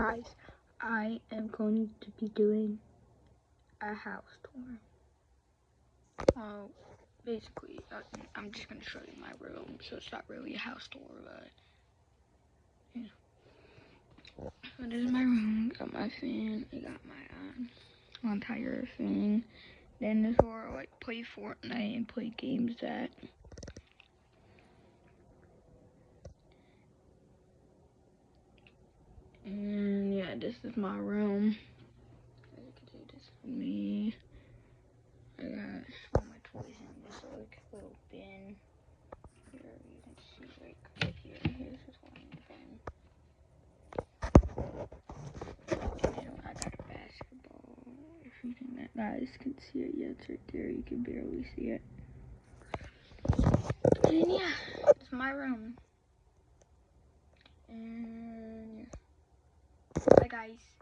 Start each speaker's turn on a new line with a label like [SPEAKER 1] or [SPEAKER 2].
[SPEAKER 1] Guys, I am going to be doing a house tour. Well, basically, I'm just going to show you my room, so it's not really a house tour, but yeah. So this is my room. Got my fan. I got my entire thing. Then this is where I like play Fortnite and play games at. And yeah, this is my room. As you can see, this is me. I got all my toys in this like little bin. Here you can see like right here. Here's this one bin. And I got a basketball. If you guys can see it, yeah, it's right there. You can barely see it. And yeah, it's my room. And yeah. Bye guys.